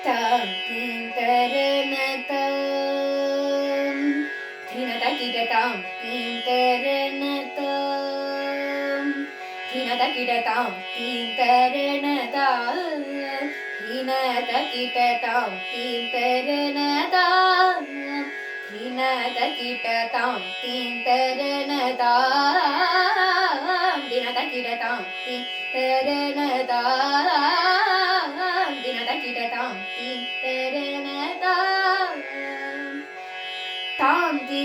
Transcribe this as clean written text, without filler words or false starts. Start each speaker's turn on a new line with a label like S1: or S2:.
S1: தாம் தீம் தரன தாம் தீன தகிட தாம் தீம் தரன தாம் தீன தகிட தாம் தீம் தரன தாம் தீன தகிட தாம் தீம் தரன தாம் தீன தகிட தாம் தீம் தரன தாம் தீன தகிட தாம் தீம் தரன தாம் தினதகிட தாம் தீம் தரன தாம் தாம் தீ